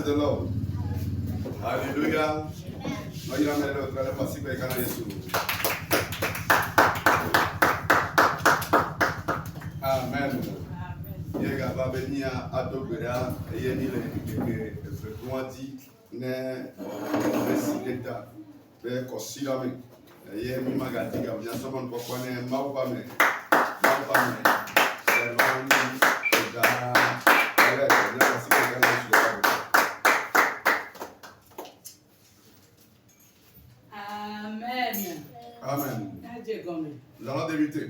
the Lord. Hallelujah. Amen. Yega babenia adobera yeni le frequenti ne residenta be considéré yemi magati ga bien somon pokwane maupame servani da ale na pasika kana Amen. Amen. Nous allons débuter.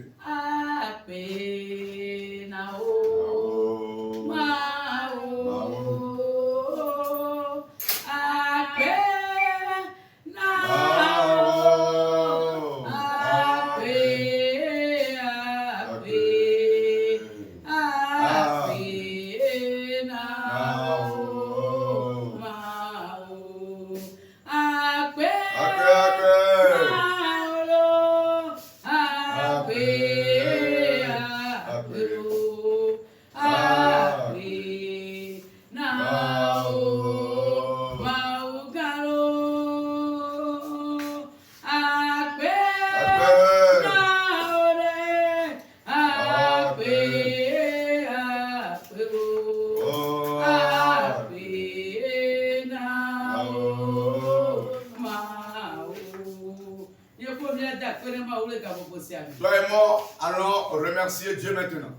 Toi et moi allons remercier Dieu maintenant.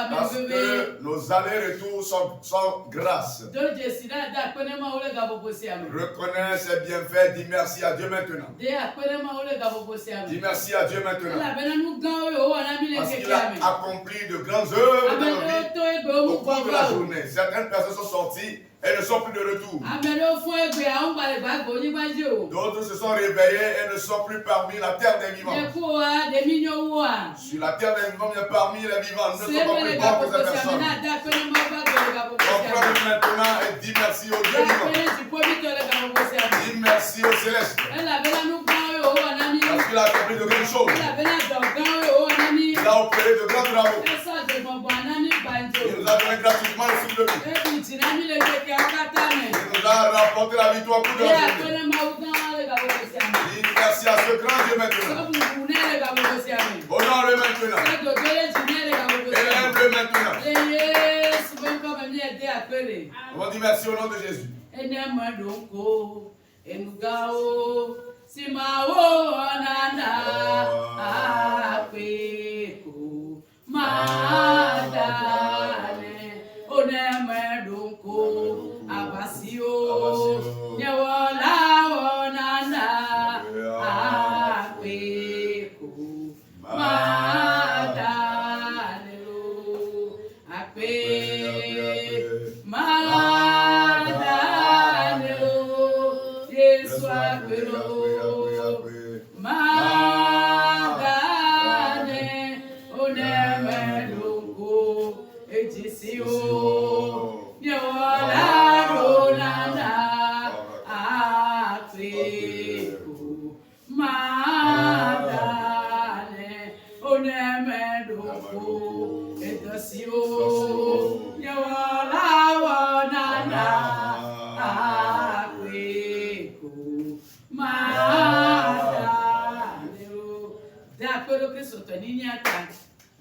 Parce que nos allers-retours sont grâce. Reconnais ses bienfaits, dis merci à Dieu maintenant. Dis merci à Dieu maintenant. Parce qu'il a accompli de grandes œuvres dans nos vies au cours de la journée. Certaines personnes sont sorties. Elles ne sont plus de retour. D'autres se sont réveillés et ne sont plus parmi la terre des vivants. Sur la terre des vivants, mais parmi les vivants, nous ne sommes pas plus bons que ces personnes. Comprends maintenant et dis merci au Dieu vivant. Dis merci au céleste. Parce qu'il a accompli de grandes choses. Il a opéré de grands travaux. Il nous a donné gratuitement le souffle de vie. Il nous a rapporté la victoire pour de la journée. Dis merci à ce grand Dieu maintenant. Honore-le maintenant. Élève-le maintenant. On va dire merci au nom de Jésus.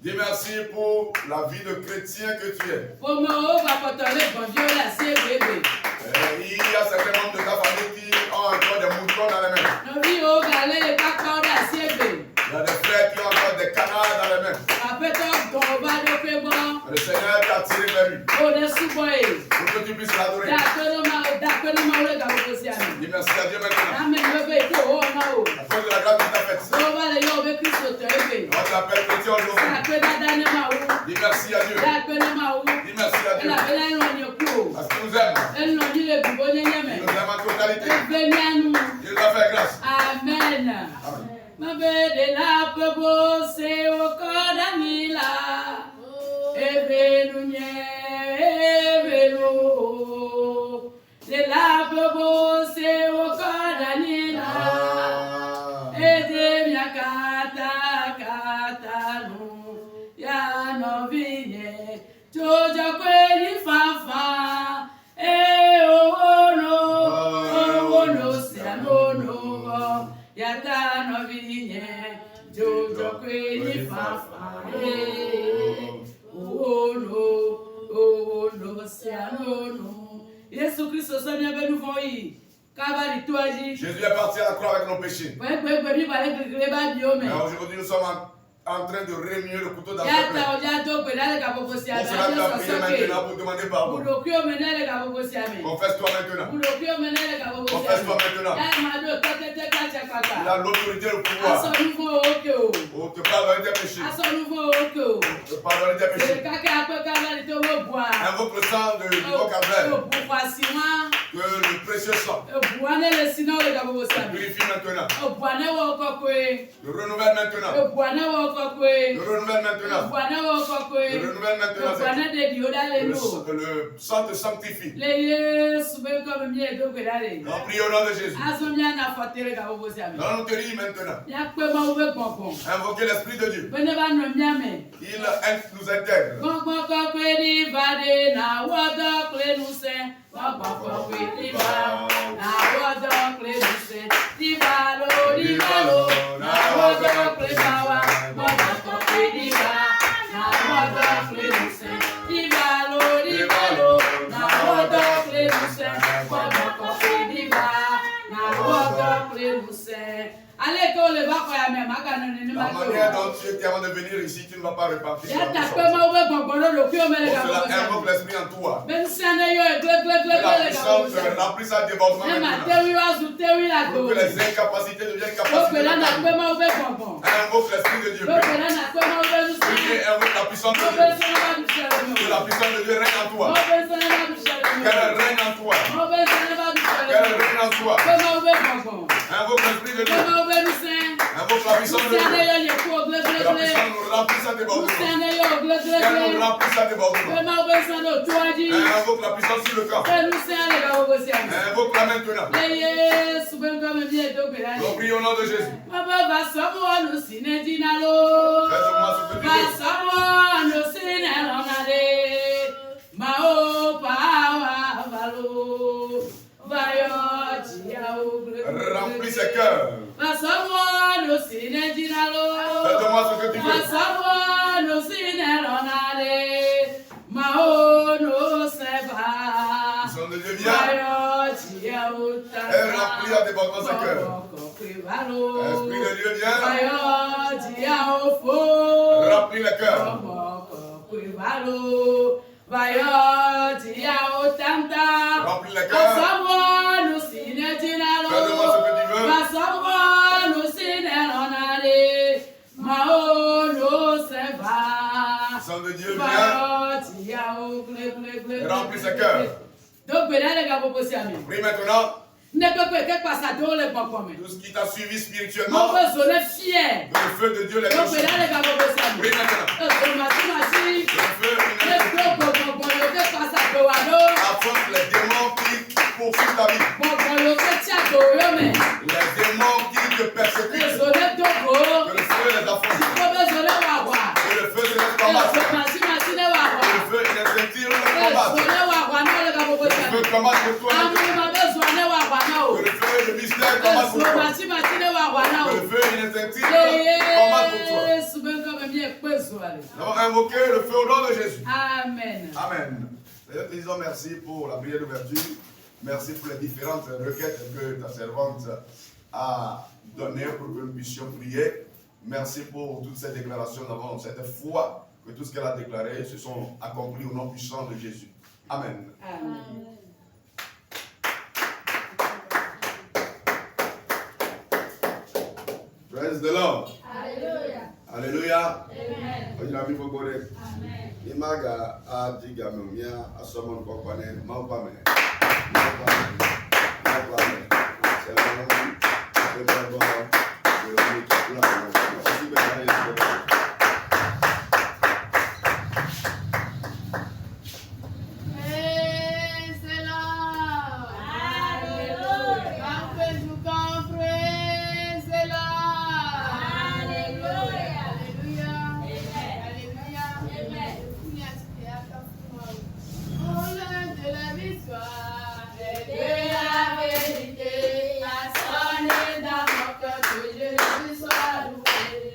Dis merci pour la vie de chrétien que tu es. Il y a certains membres de ta famille qui ont encore des moutons dans les mains. Il y a des frères qui ont encore des canards dans les mains. Le Seigneur t'a tiré vers lui. Pour que tu puisses l'adorer. Dis merci à Dieu maintenant. À cause de la grâce qu'il t'a faite. On t'appelle chrétien aujourd'hui. Dis merci à Dieu. Dis merci à Dieu. Parce qu'il nous aime. Il nous aime en totalité. Il nous a fait grâce. Amen. Ya no vine, Joja kweni fafa, Jojo Queen Fafa. Oh no, Siano. Jésus Christ, ce Seigneur, nous voyons. Jésus est parti à la croix avec nos péchés. Mais aujourd'hui, nous sommes en train de remuer le couteau dans notre plaie. Pour cela, tu as prié maintenant pour demander pardon. Confesse-toi maintenant. Confesse-toi maintenant. Il a l'autorité et le pouvoir. Pour te pardonner tes péchés. Te pardonner tes péchés. Invoque le sang du Calvaire. Que le précieux sang te purifie maintenant. Te renouvelle maintenant. Te renouvelle maintenant. Te renouvelle maintenant. Que le sang te sanctifie. En priant au nom de Jésus. Dans notre vie maintenant. Invoquez l'Esprit de Dieu. Il nous intègre. La manière dont tu étais avant de venir ici, tu ne vas pas repartir. Pour cela, invoque l'Esprit en toi. La puissance remplit sa débordement maintenant. Pour que les incapacités deviennent capacités. Invoque l'Esprit de Dieu. Invoque la puissance de Dieu. Que la puissance de Dieu règne en toi. Qu'elle règne en toi. Qu'elle règne en toi. Invoque l'Esprit de Dieu. Invoque la puissance de Dieu. Que la puissance nous remplisse à débordement. Qu'elle nous remplisse à débordement. Invoque la puissance sur le corps. Invoque-la maintenant. Nous prions au nom de Jésus. Fais-moi ce que tu veux. Remplis ses cœurs. Fais-moi ce que tu veux. Son de Dieu vient. Elle remplit à débordement ses cœurs. Esprit de Dieu vient. Remplis le cœur. Remplis le cœur. Fais-moi ce que tu veux. Son de Dieu vient. Remplis ce cœur. Prie maintenant. Tout ce qui t'a suivi spirituellement, le feu de Dieu les touche. Prie maintenant. Le feu affronte les démons qui poursuivent ta vie. Les démons qui te persécutent. Que le feu les affronte. Que le feu se laisse combattre. Que le feu instinctif les combatte. Que le feu combatte pour toi. Que le feu de mystère combatte pour toi. Que le feu instinctif combatte pour toi. Nous avons invoqué le feu au nom de Jésus. Amen. Amen. Nous disons merci pour la prière d'ouverture. Merci pour les différentes requêtes que ta servante a données pour que nous puissions prier. Merci pour toutes ces déclarations. Nous avons cette foi que tout ce qu'elle a déclaré se sont accomplis au nom puissant de Jésus. Amen. Amen. Praise the Lord. Alléluia. Alléluia. Amen. Amen. Imaga adiga mumia asomon kokwane maupame. La vérité, la sonne d'amour que Jésus soit loué.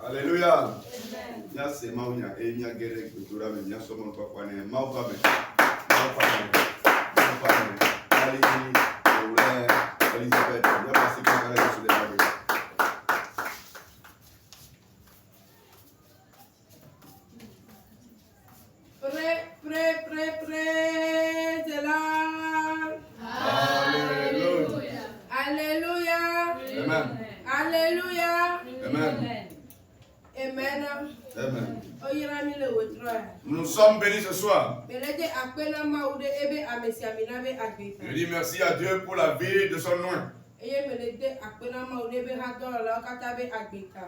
Alléluia. Nya se maunya e nya gere kutura me nya somo kwa kwa ne mau pa me. Mau pa me. Mau pa me. Ali ole Elizabeth nya pasi kwa kale su de babe. Praise the Lord. Alléluia. Alléluia. Amen. Alléluia. Amen. Amen. Amen. Nous Nous sommes bénis ce soir. Je dis merci à Dieu pour la vie de son nom.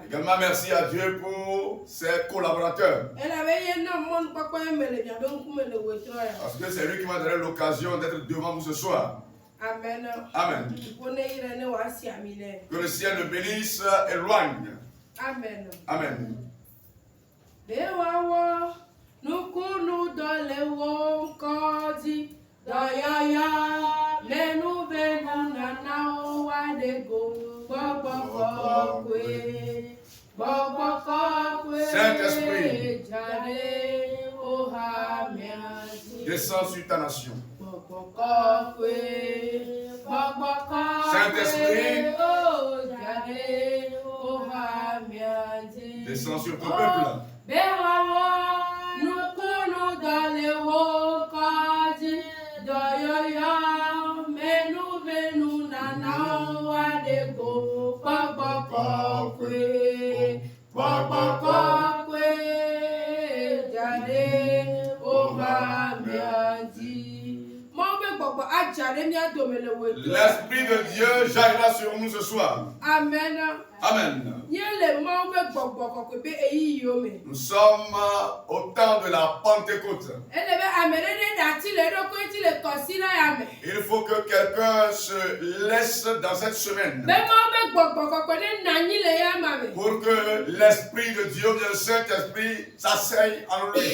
Également merci à Dieu pour ses collaborateurs. Parce que c'est lui qui m'a donné l'occasion d'être devant vous ce soir. Amen. Amen. Que le ciel le bénisse et loigne. Amen. Amen. Bewawo nukunu dole wo kozi doyoyo menu benu nana o wadego gbogbo Saint-Esprit, jade o ha miazi descends sur ta nation. Saint-Esprit, oh jade o ha miazi descends sur ton peuple. Bewawo nukunu dole wo kaji doyoyo menu benu nana wadego gbogbo jade oha miaji. L'Esprit de Dieu jaillira sur nous ce soir. Amen. Amen. Nous sommes au temps de la Pentecôte. Il faut que quelqu'un se laisse dans cette semaine pour que l'Esprit de Dieu, le Saint-Esprit, s'asseye en lui.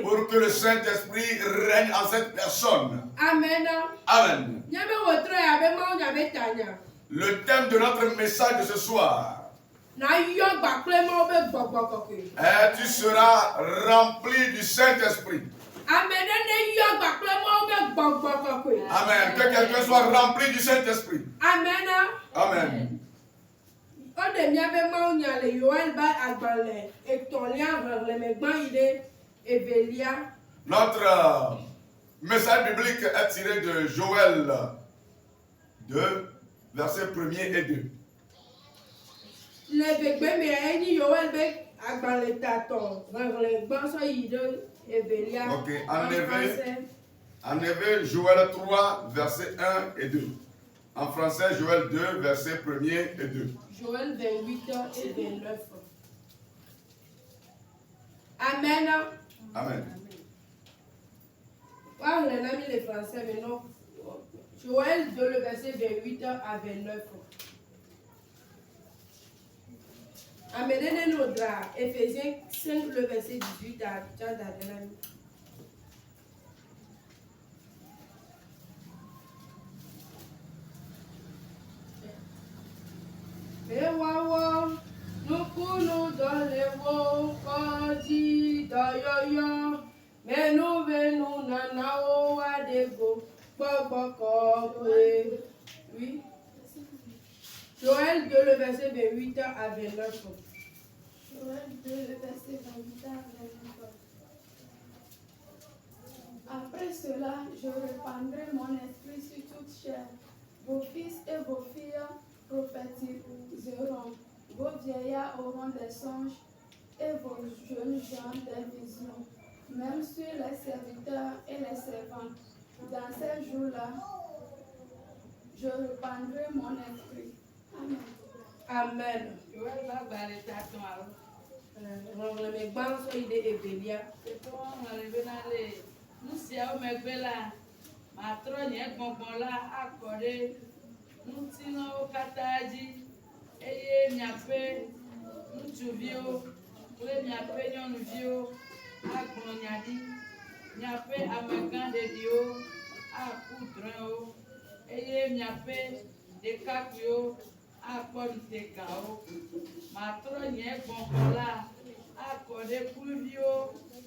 Pour que le Saint-Esprit règne en cette personne. Amen. Amen. Le thème de notre message de ce soir est: tu seras rempli du Saint-Esprit. Amen. Amen. Que quelqu'un soit rempli du Saint-Esprit. Amen. Amen. Notre message biblique est tiré de Joël 2, versets 1er et 2. Ok, enlevez Joël 3, versets 1 et 2. En français, Joël 2, versets 1er et 2. Joël 28 et 29. Amen. Amen. On a mis les français maintenant. Joël 2, le verset 28 à 29. Amen. Nous Éphésiens 5, le verset 18 à 29. Bewawo nukunu dole wo koji doyoyo menu benu nana o wadego gbogbo kwe. Oui. Joël 2, le verset 28 à 29. Joël 2, le verset 28 à 29. Après cela, je répandrai mon esprit sur toute chair. Vos fils et vos filles prophétiseront, vos vieillards auront des songes et vos jeunes gens des visions, même sur les serviteurs et les servantes. Dans ces jours-là, je répandrai mon esprit. Amen. Amen. Ŋutino katã dzi eye miaƒe ŋutsuviwo kple miaƒe nyɔnuviwo agblɔ nya ɖi, miaƒe amegã ɖeɖiwo aku drɔ̃ewo eye miaƒe ɖekakpuiwo akpɔnutekao matrɔ nye gbɔgbɔla akɔ ɖe kluviwo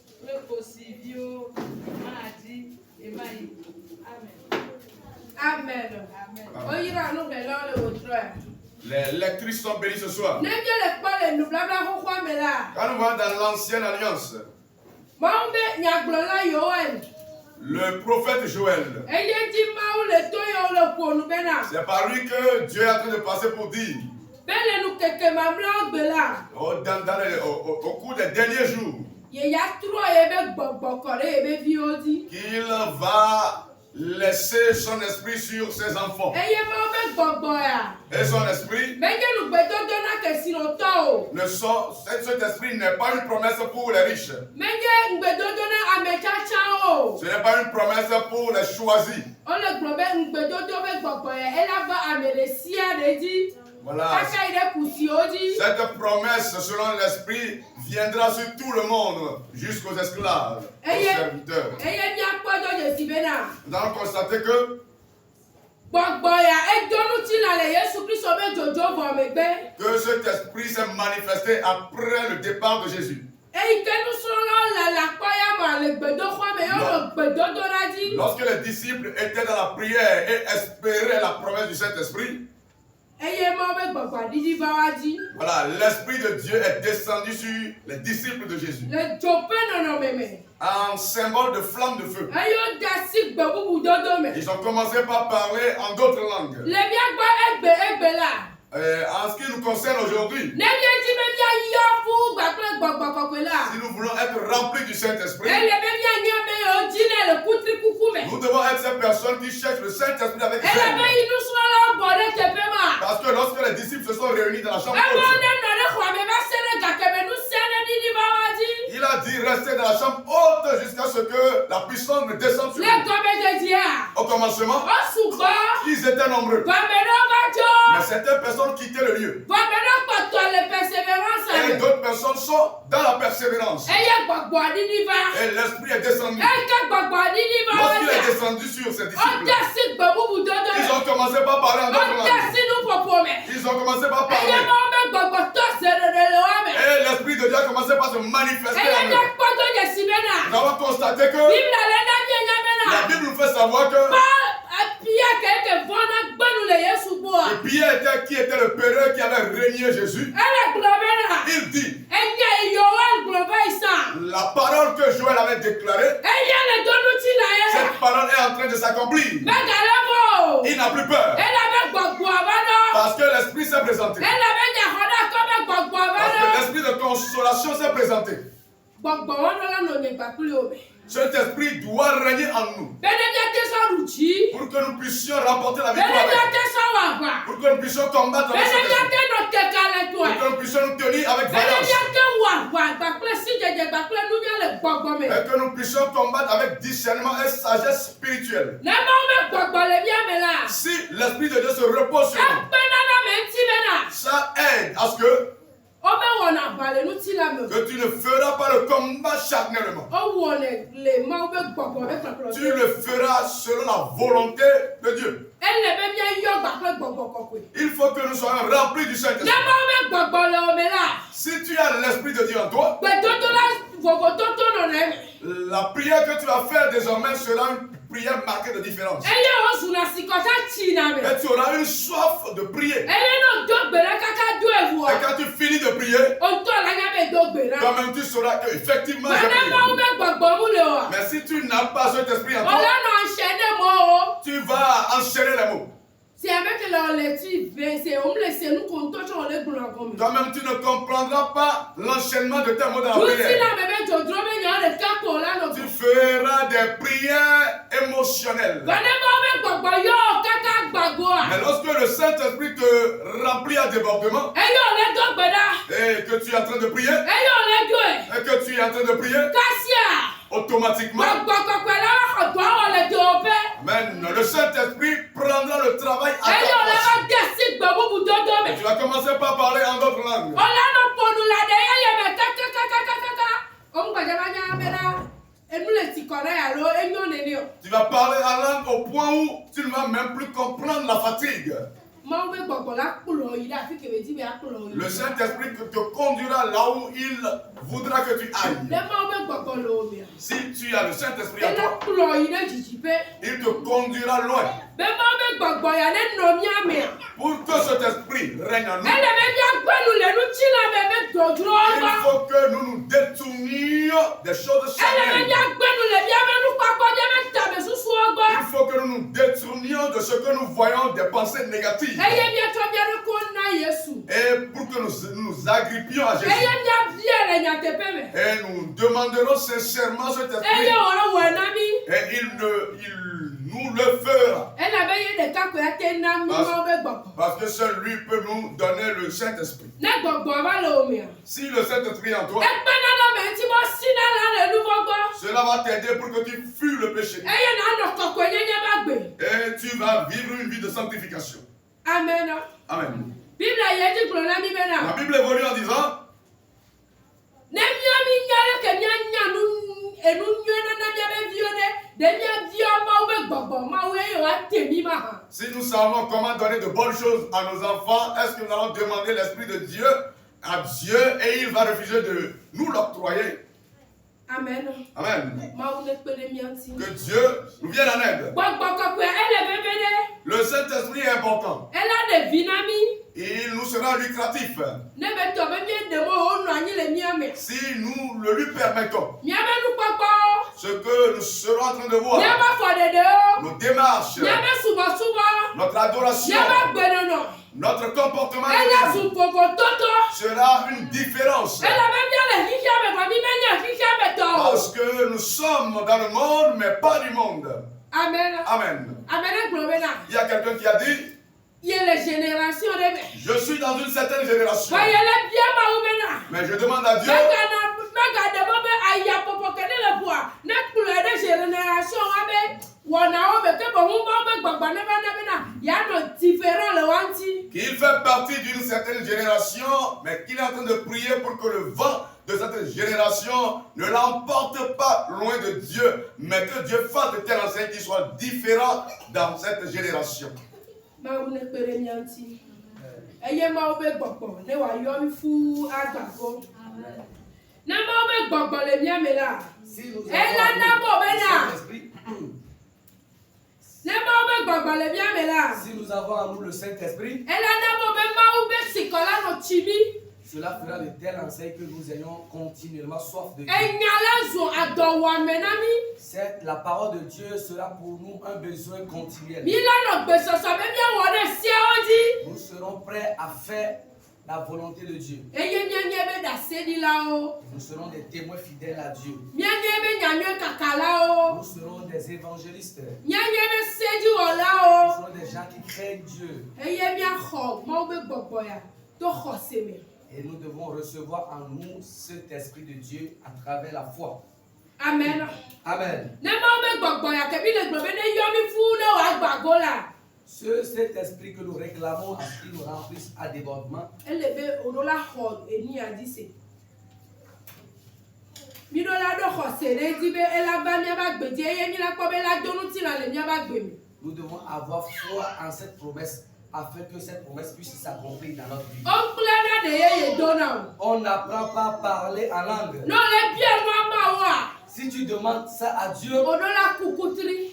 kple kosiviwo madi emayi amen. Les lectrices sont bénies ce soir. Quand nous voyons dans l'ancienne alliance, le prophète Joël, c'est par lui que Dieu est en train de passer pour dire au cours des derniers jours qu'il va laisser son esprit sur ses enfants. Et son esprit, cet esprit n'est pas une promesse pour les riches. Ce n'est pas une promesse pour les choisis. Voilà. Cette promesse, selon l'esprit, viendra sur tout le monde, jusqu'aux esclaves, aux serviteurs. Nous allons constater que cet esprit s'est manifesté après le départ de Jésus. Lorsque les disciples étaient dans la prière et espéraient la promesse du Saint-Esprit, voilà, l'Esprit de Dieu est descendu sur les disciples de Jésus. En symbole de flamme de feu. Ils ont commencé par parler en d'autres langues. En ce qui nous concerne aujourd'hui, si nous voulons être remplis du Saint-Esprit, nous devons être ces personnes qui cherchent le Saint-Esprit avec zèle. Parce que lorsque les disciples se sont réunis dans la chambre haute, il a dit restez dans la chambre haute jusqu'à ce que la puissance ne descende sur vous. Au commencement, ils étaient nombreux. Mais certaines personnes quittaient le lieu. Et d'autres personnes sont dans la persévérance. Et l'Esprit est descendu. Lorsqu'il est descendu sur ses disciples, ils ont commencé par parler en d'autres langues. Ils ont commencé par parler. Et l'Esprit de Dieu a commencé par se manifester en eux. Nous avons constaté que la Bible nous fait savoir que Pierre était qui était le pérégrin qui avait régné Jésus. Il dit la parole que Joël avait déclarée, cette parole est en train de s'accomplir. Il n'a plus peur parce que l'Esprit s'est présenté. Parce que l'Esprit de consolation s'est présenté. Cet esprit doit régner en nous pour que nous puissions remporter la victoire avec, pour que nous puissions combattre avec cet esprit, pour que nous puissions nous tenir avec violence et que nous puissions combattre avec discernement et sagesse spirituelle. Si l'Esprit de Dieu se repose sur nous, ça aide à ce que tu ne feras pas le combat charnellement. Tu le feras selon la volonté de Dieu. Il faut que nous soyons remplis du Saint-Esprit. Si tu as l'Esprit de Dieu en toi, la prière que tu vas faire désormais sera une prière marquée de différence. Et tu auras une soif de prier. Et quand tu finis de prier, toi-même tu sauras qu'effectivement j'ai prié. Mais si tu n'as pas cet esprit en toi, tu vas enchaîner les mots. Toi-même tu ne comprendras pas l'enchaînement de tes mots dans la prière. Tu feras des prières émotionnelles. Mais lorsque le Saint-Esprit te remplit à débordement et que tu es en train de prier, automatiquement, amen, le Saint-Esprit prendra le travail à ta place. Et tu vas commencer par parler en d'autres langues. Tu vas parler en langue au point où tu ne vas même plus comprendre la fatigue. Le Saint-Esprit te conduira là où il voudra que tu ailles. Si tu as le Saint-Esprit à toi, il te conduira loin. Pour que cet esprit règne en nous, il faut que nous nous détournions des choses charnelles. Il faut que nous nous détournions de ce que nous voyons des pensées négatives. Et pour que nous nous agrippions à Jésus. Et nous demanderons sincèrement cet esprit. Et il nous le fera. Parce que seul lui peut nous donner le Saint-Esprit. Si le Saint-Esprit est en toi, cela va t'aider pour que tu fuis le péché. Et tu vas vivre une vie de sanctification. Amen. Amen. La Bible évolue en disant, si nous savons comment donner de bonnes choses à nos enfants, est-ce que nous allons demander l'Esprit de Dieu à Dieu et il va refuser de nous l'octroyer? Amen. Amen. Que Dieu nous vienne en aide. Le Saint-Esprit est important. Il nous sera lucratif si nous le lui permettons. Ce que nous serons en train de voir, nos démarches, notre adoration, notre comportement sera une différence. Parce que nous sommes dans le monde, mais pas du monde. Amen. Amen. Amen. Il y a quelqu'un qui a dit, je suis dans une certaine génération. Mais je demande à Dieu qu'il fait partie d'une certaine génération, mais qu'il est en train de prier pour que le vent de cette génération ne l'emporte pas loin de Dieu, mais que Dieu fasse de tels enseignements qui soient différents dans cette génération. Si nous avons en nous le Saint-Esprit, cela fera de tels enseignes que nous ayons continuellement soif de Dieu. La parole de Dieu sera pour nous un besoin continuel. Nous serons prêts à faire la volonté de Dieu. Nous serons des témoins fidèles à Dieu. Nous serons des évangélistes. Nous serons des gens qui craignent Dieu. Et nous devons recevoir en nous cet esprit de Dieu à travers la foi. Amen. Amen. Cet esprit que nous réclamons à ce qu'il nous remplisse à débordement. Nous devons avoir foi en cette promesse afin que cette promesse puisse s'accomplir dans notre vie. On n'apprend pas à parler en langue. Si tu demandes ça à Dieu,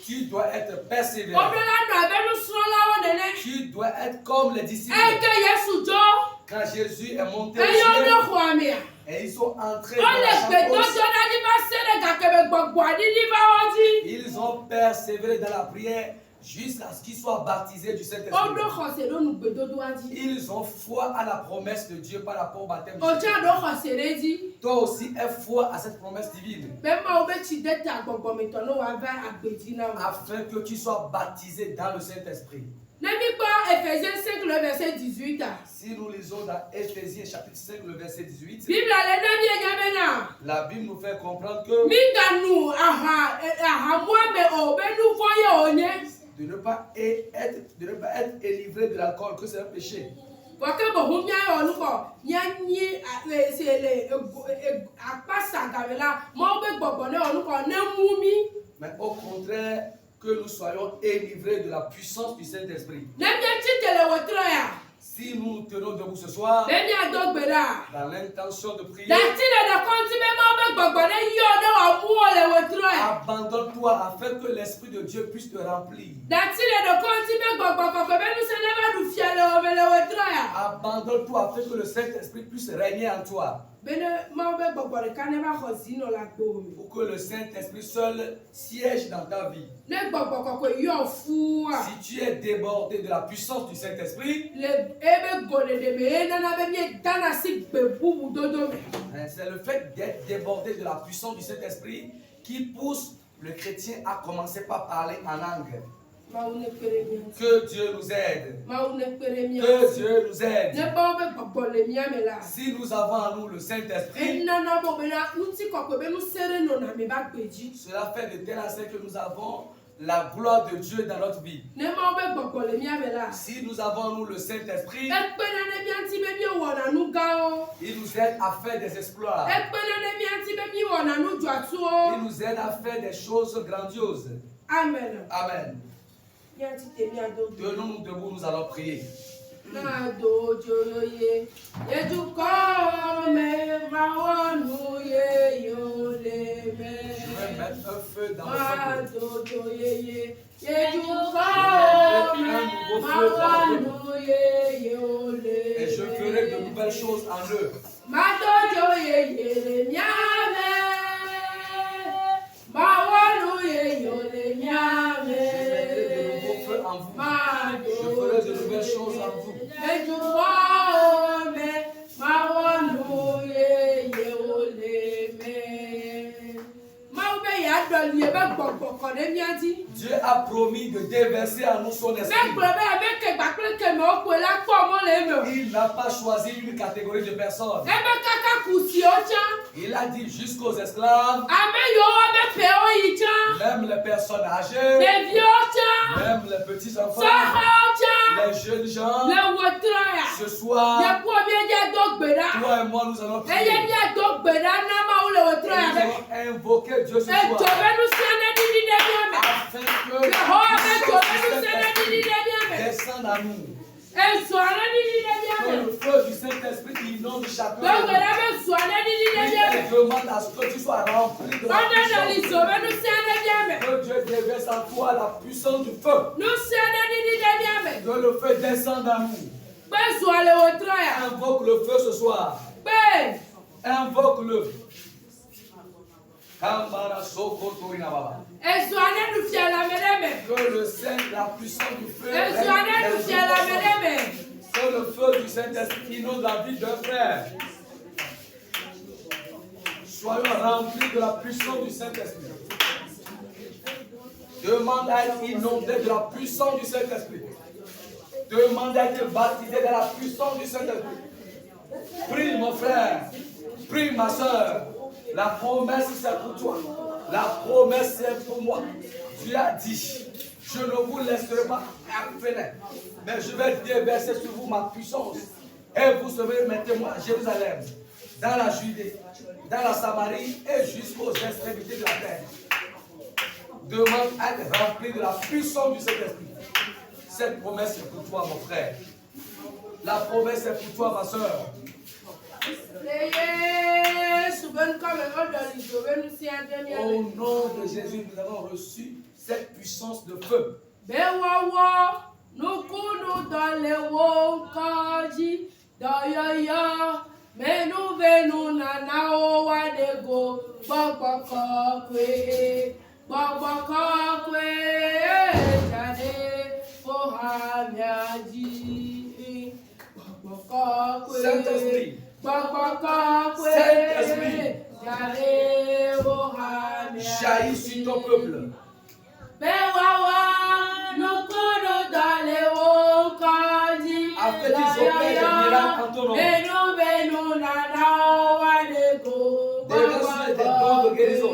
tu dois être persévérant. Tu dois être comme les disciples. Quand Jésus est monté au ciel, et ils sont entrés dans la chambre, ils ont persévéré dans la prière jusqu'à ce qu'ils soient baptisés du Saint-Esprit. Ils ont foi à la promesse de Dieu par rapport au baptême du Saint-Esprit. Toi aussi, aie foi à cette promesse divine. Afin que tu sois baptisé dans le Saint-Esprit. Si nous lisons dans Éphésiens chapitre 5, le verset 18, la Bible nous fait comprendre que de ne pas être délivré de l'alcool, que c'est un péché. Mais au contraire, que nous soyons délivrés de la puissance du Saint-Esprit. tenons debout ce soir dans l'intention de prier. Abandonne-toi afin que l'Esprit de Dieu puisse te remplir. Abandonne-toi afin que le Saint-Esprit puisse régner en toi. Pour que le Saint-Esprit seul siège dans ta vie. Si tu es débordé de la puissance du Saint-Esprit, c'est le fait d'être débordé de la puissance du Saint-Esprit qui pousse le chrétien à commencer par parler en langue. Que Dieu nous aide. Que Dieu nous aide. Si nous avons en nous le Saint-Esprit, cela fait de telle sorte que nous avons la gloire de Dieu dans notre vie. Si nous avons en nous le Saint-Esprit, il nous aide à faire des exploits. Il nous aide à faire des choses grandioses. Amen. Amen. Tenons-nous debout, nous allons prier. Je vais mettre un feu dans le feu. Et je ferai de nouvelles choses en eux. En vous. Je ferai de nouvelles choses en vous. Dieu a promis de déverser en nous son esprit. Il n'a pas choisi une catégorie de personnes. Il a dit jusqu'aux esclaves, même les personnes âgées, même les petits enfants, les jeunes gens. Ce soir, toi et moi, nous allons prier. Nous allons invoquer Dieu ce soir. Afin que descende à nous. Que le feu du Saint-Esprit inonde chacun. Il demande à ce que tu sois rempli de la puissance. Que Dieu déverse en toi la puissance du feu. Que le feu descende à nous. Invoque le feu ce soir. Invoque-le. Que le Saint, la puissance du feu, que le feu du Saint-Esprit inonde la vie d'un frère. Soyons remplis de la puissance du Saint-Esprit. Demande à être inondé de la puissance du Saint-Esprit. Demande à être baptisé de la puissance du Saint-Esprit. Prie mon frère, prie ma soeur. La promesse c'est pour toi. La promesse c'est pour moi. Dieu a dit, je ne vous laisserai pas orphelins, mais je vais déverser sur vous ma puissance. Et vous serez mes témoins à Jérusalem, dans la Judée, dans la Samarie et jusqu'aux extrémités de la terre. Demande à être rempli de la puissance du Saint-Esprit. Cette promesse est pour toi, mon frère. La promesse est pour toi, ma soeur. Au nom de Jésus, nous avons reçu cette puissance de feu. Saint-Esprit, Saint-Esprit, jaillis sur ton peuple. Afin qu'ils opèrent des miracles en ton nom. Déverse des dons de guérison.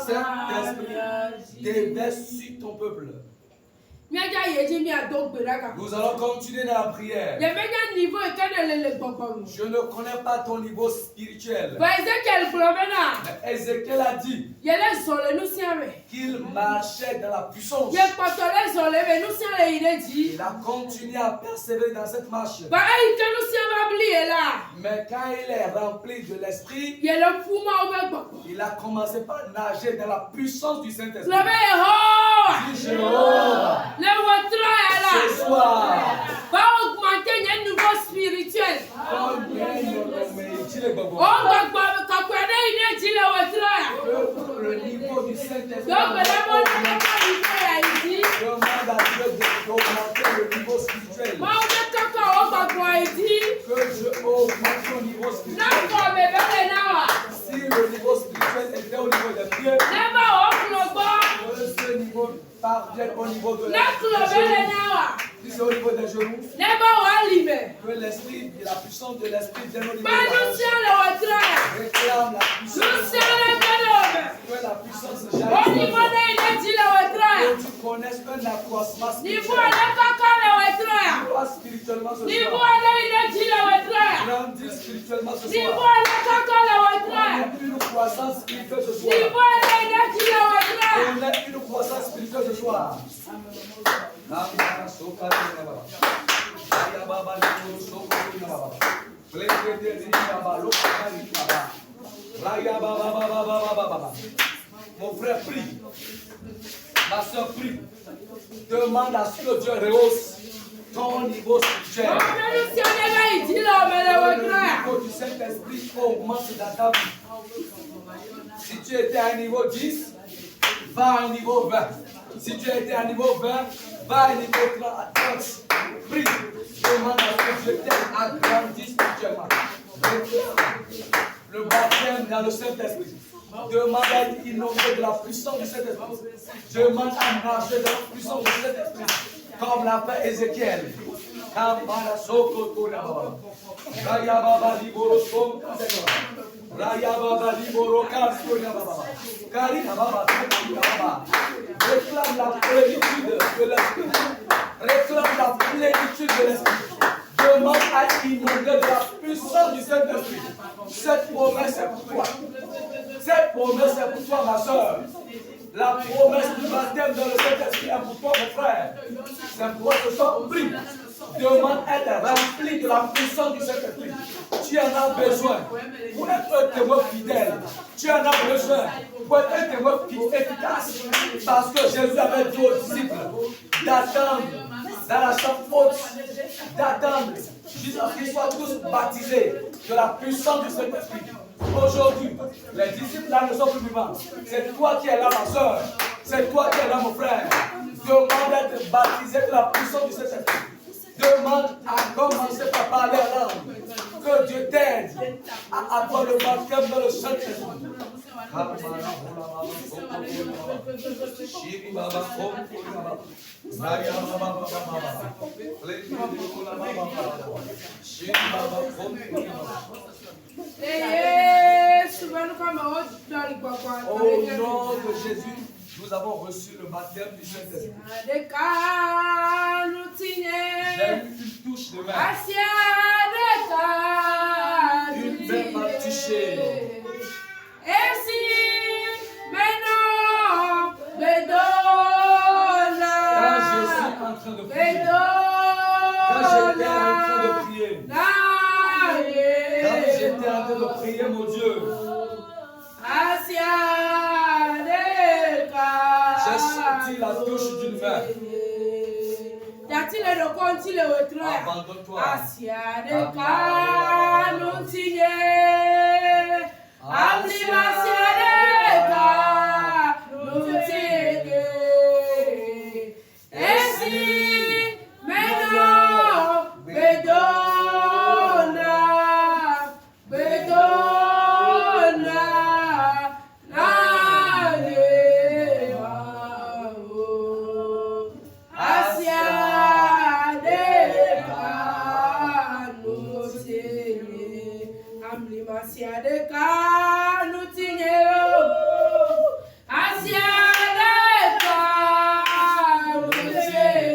Saint-Esprit, déverse sur ton peuple. Nous allons continuer dans la prière. Je ne connais pas ton niveau spirituel. Mais Ézéchiel a dit qu'il marchait dans la puissance. Il a continué à persévérer dans cette marche. Mais quand il est rempli de l'esprit, il a commencé par nager dans la puissance du Saint-Esprit. Dis Jéhovah, ce soir, va augmenter un niveau spirituel. Le niveau du Saint-Esprit demande à Dieu d'augmenter le niveau spirituel. Que je augmente mon niveau spirituel. Si le niveau spirituel était au niveau des pieds, que ce niveau parvienne au niveau de la si c'est au niveau des genoux, que l'esprit et la puissance de l'esprit viennent au niveau de la réclame la puissance. Que la puissance jaillisse. Que tu connaisses un accroissement spirituel. Toi spirituellement ce soir. Grandis spirituellement ce soir. On a une croissance spirituelle ce soir. On a une croissance spirituelle ce soir. Mon frère prie, ma soeur prie, demande à ce que Dieu rehausse ton niveau spirituel. Le niveau du Saint-Esprit augmente dans ta vie. Si tu étais à un niveau 10, va à un niveau 20. Si tu étais à un niveau 20, va à un niveau 30. Prie, demande à ce que Dieu t'aide à grandir spirituellement. Le baptême dans le Saint-Esprit. Demande à inonder de la puissance du Saint-Esprit. Demande à marcher de la puissance du Saint-Esprit. Comme l'a fait Ézéchiel. Réclame la plénitude de l'esprit. Réclame la plénitude de l'esprit. Demande à inonder de la puissance du Saint-Esprit. Cette promesse est pour toi. Cette promesse est pour toi, ma soeur. La promesse du baptême dans le Saint-Esprit est pour toi, mon frère. C'est pour toi ce soir, prie. Demande à être rempli de la puissance du Saint-Esprit. Tu en as besoin pour être un témoin fidèle. Tu en as besoin pour être un témoin efficace. Parce que Jésus avait dit aux disciples d'attendre dans la chambre haute, d'attendre jusqu'à ce qu'ils soient tous baptisés de la puissance du Saint-Esprit. Aujourd'hui, les disciples là ne sont plus vivants. C'est toi qui es là, ma soeur. C'est toi qui es là, mon frère. Demande d'être baptisé de la puissance du Saint-Esprit. Demande à commencer par parler en langue. Que Dieu t'aide à avoir le baptême dans le Saint-Esprit. Au nom de Jésus, nous avons reçu le baptême du Saint-Esprit. J'ai eu une touche de main. Une main m'a touché. Et si maintenant me donne, Quand je suis en train de prier, quand j'étais en train de prier, mon Dieu, j'ai senti la touche d'une main. Abandonne-toi. Asia de Kanutinero, Asia de Kanutinero.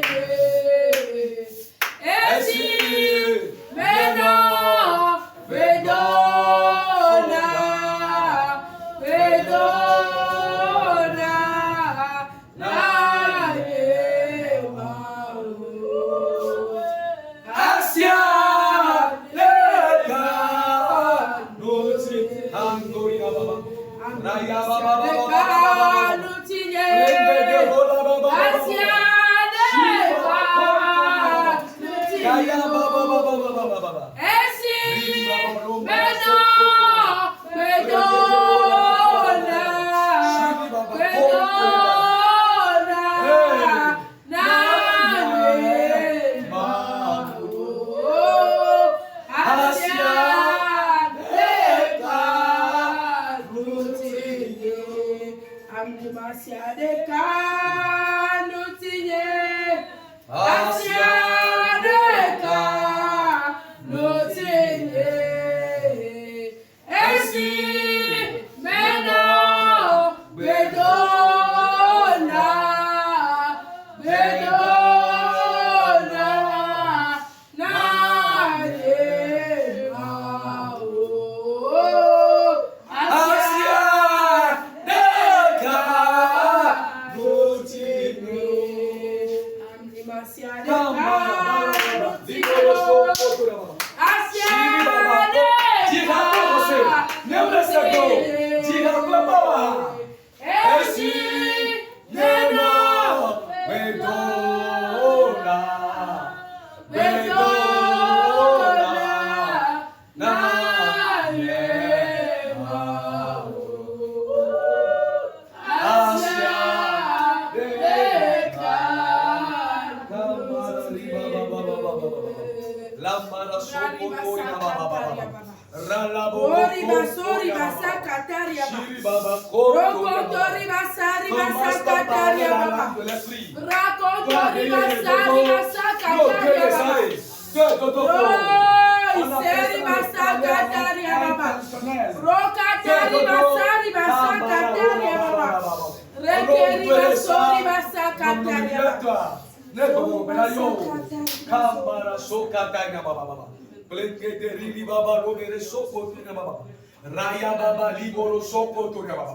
Raya baba liboro soko to baba.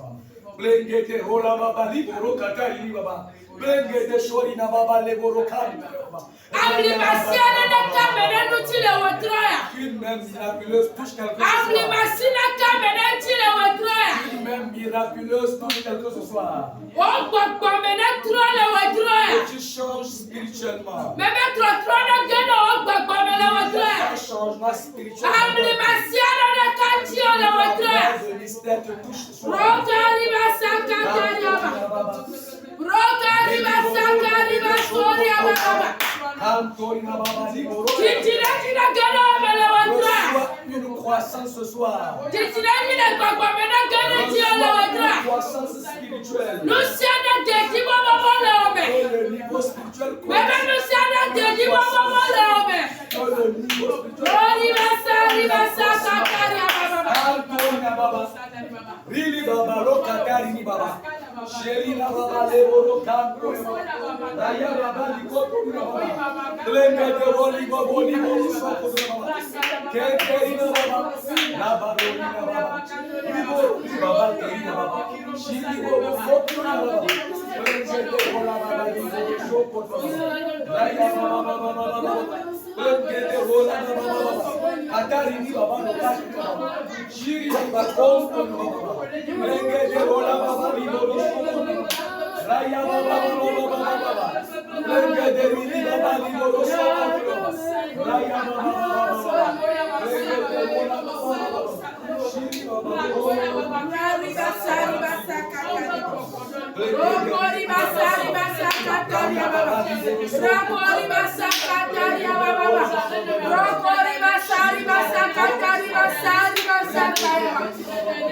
Blengete rola baba liboro katari baba. Blengete shori na baba liboro kanda baba. Ablimasiana na kamera nutile watroya. Une main miraculeuse touche quelque chose. Ablimasina kamera nutile watroya. Une main miraculeuse touche quelque chose ce soir. Ogbogbo mena trole watroya. Et tu changes spirituellement. Meme trole geno ogbogbo mena watroya. Un changement spirituel. Ablimasiana na kantio la watroya. Le mystère te touche ce soir. Rokari basaka tariaba. Rokari basaka ribasori ababa. Titira kina gano mele watroya. Une croissance ce soir. Titira kina gbogbo mena gano tio la watroya. Une croissance spirituelle. Luciana Dedi Baba Molome. Et le niveau spirituel. Bébé Luciana Dedi Baba Molome. Le niveau spirituel. Ribasa Kakaria Baba. Rili Baba Lokakari ni Baba. Sheli na Baba Leboro Kanko. Raya Baba Likoto ni Baba. Lenga de Roli Babo ni Babo Soko ni Baba. Kekeri na Baba. Na Baba ni Baba. Libo ni Baba Keri na Baba. Shili Babo Soko ni Baba. Lenga de Rola Baba ni Babo Soko ni Baba. Raya Baba Baba. Lenga de Rola Baba. Atari ni Baba Lokakari ni Baba. Shiri Baba Konko ni Baba. Lenga de Rola Baba ni Babo Soko ni Baba. Raya Baba Baba. Lenga de Rili Baba ni Babo Soko ni Baba. Raya Baba Baba. Lenga de Rola Baba. Shiri Baba Rokori basari basakataria baba. Rokori basakataria baba. Rokori basari basakataria basari basakataria.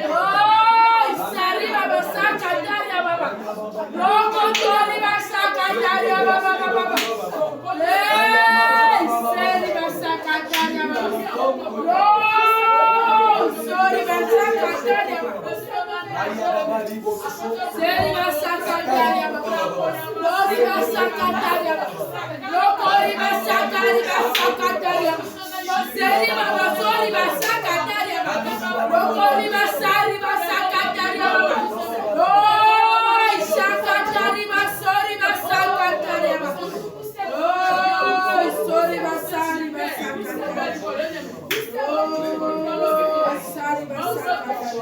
Oh, sari baba sakataria baba. Rokori basakataria baba baba. Hey, sari basakataria baba. Oh, sorry basakataria baba. Seri basakataria baba. Lori basakataria baba. Lokori basakari basakataria baba. Seri baba sori basakataria baba. Lokori basari basakataria baba. Loi sakatari basori basakataria baba. Loi sori basari basakataria baba. Basari basakataria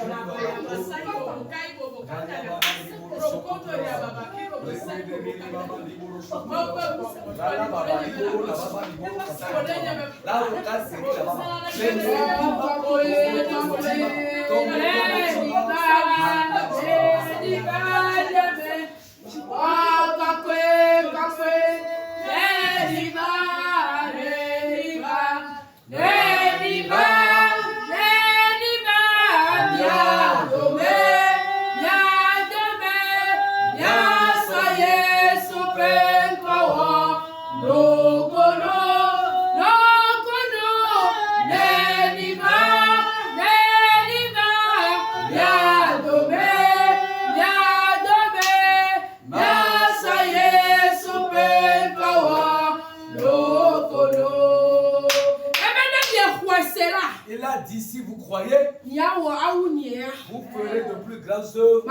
Il a dit, si vous croyez, vous ferez de plus grandes œuvres.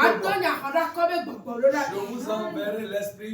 Je vous enverrai l'Esprit.